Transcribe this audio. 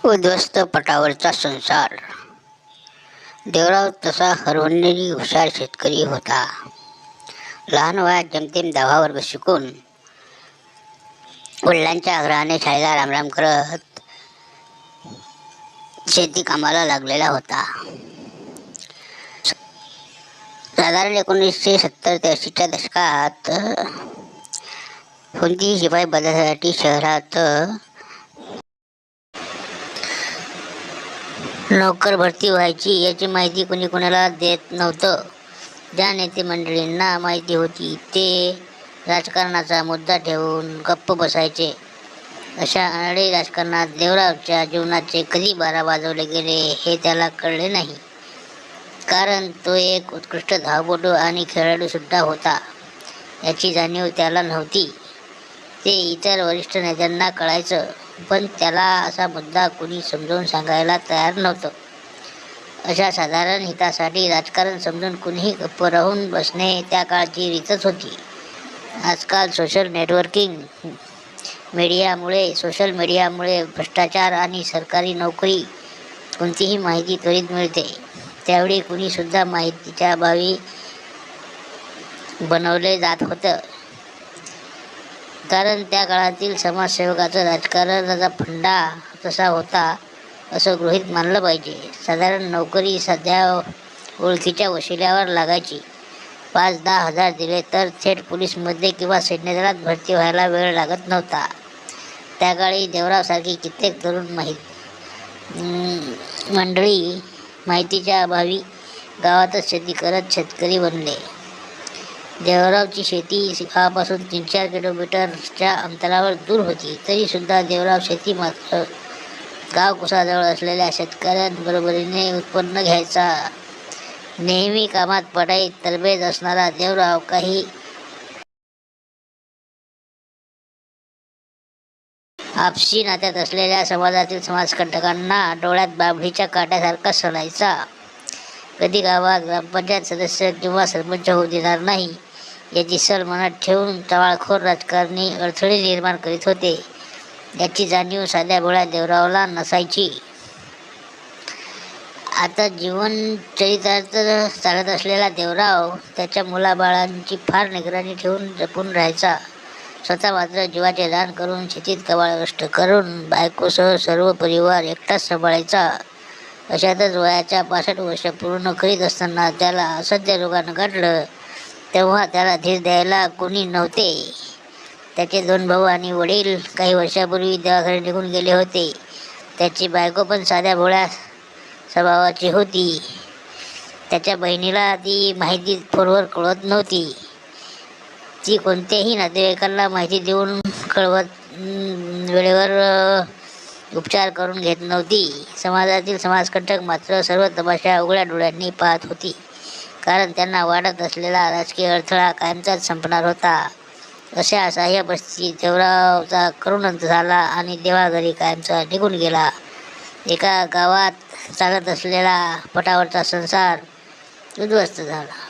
उद्ध्वस्त पटावरचा संसार. देवराव तसा हरवणलेली हुशार शेतकरी होता. लहान वयात जेमतेम 10वा वर्ग शिकून वडिलांच्या आग्रहाने शाळेला रामराम करत शेती कामाला लागलेला होता. साधारण 1970 ते 80च्या दशकात कोणतीही शिपाई बदलासाठी शहरात नोकर भरती व्हायची याची माहिती कोणी कोणाला देत नव्हतं. ज्या नेते मंडळींना माहिती होती ते राजकारणाचा मुद्दा ठेवून गप्प बसायचे. अशा अनाडी राजकारणात देवरावच्या जीवनाचे कधी 12 वाजवले गेले हे त्याला कळले नाही. कारण तो एक उत्कृष्ट धावपटू आणि खेळाडूसुद्धा होता याची जाणीव त्याला नव्हती. ते इतर वरिष्ठ नेत्यांना कळायचं, पण त्याला असा मुद्दा कुणी समजावून सांगायला तयार नव्हतं. अशा साधारण हितासाठी राजकारण समजून कुणीही गप्प राहून बसणे त्या काळची रीतच होती. आजकाल सोशल मीडियामुळे भ्रष्टाचार आणि सरकारी नोकरी कोणतीही माहिती त्वरित मिळते. त्यावेळी कुणीसुद्धा माहितीच्या अभावी बनवले जात होतं. कारण त्या काळातील समाजसेवकाचं राजकारणाचा फंडा तसा होता असं गृहीत मानलं पाहिजे. साधारण नोकरी सध्या ओळखीच्या वशिल्यावर लागायची. 5-10 हजार दिले तर थेट पोलीसमध्ये किंवा सैन्यदलात भरती व्हायला वेळ लागत नव्हता. त्या काळी देवरावसारखी कित्येक तरुण मंडळी माहितीच्या अभावी गावातच शेती करत शेतकरी बनले. देवरावची शेती गावापासून 3-4 किलोमीटरच्या अंतरावर दूर होती. तरीसुद्धा देवराव शेती मात्र गाव कुसाजवळ असलेल्या शेतकऱ्यांबरोबरीने उत्पन्न घ्यायचा. नेहमी कामात पडाईत तरबेज असणारा देवराव काही आपसी नात्यात असलेल्या समाजातील समाजकंटकांना डोळ्यात बाभळीच्या काट्यासारखा सलायचा. कधी गावात ग्रामपंचायत सदस्य किंवा सरपंच होऊ देणार नाही याची सल मनात ठेवून टवाळखोर राजकारणी अडथळे निर्माण करीत होते याची जाणीव साध्या भोळ्या देवरावला नसायची. आता जीवनचरित्रार्थ चालत असलेला देवराव त्याच्या मुलाबाळांची फार निगराणी ठेवून जपून राहायचा. स्वतः मात्र जीवाचे दान करून शेतीत कबाळ कष्ट करून बायकोसह सर्व परिवार एकटाच सांभाळायचा. अशातच वयाच्या 65 वर्ष पूर्ण करीत असताना त्याला असह्य रोगानं गाठलं. तेव्हा त्याला धीर द्यायला कोणी नव्हते. त्याचे 2 भाऊ आणि वडील काही वर्षापूर्वी देवाघरी निघून गेले होते. त्याची बायको पण साध्या भोळ्या स्वभावाची होती. त्याच्या बहिणीला ती माहिती फोनवर कळवत नव्हती. ती कोणत्याही नातेवाईकांना माहिती देऊन कळवत वेळेवर उपचार करून घेत नव्हती. समाजातील समाजकंटक मात्र सर्व तमाशा उघड्या डोळ्यांनी पाहत होती. कारण त्यांना वाढत असलेला राजकीय अडथळा कायमचाच संपणार होता. अशा असह्य परिस्थितीत देवरावचा करुण अंत झाला आणि देवाघरी कायमचा निघून गेला. एका गावात चालत असलेला पटावरचा संसार उद्ध्वस्त झाला.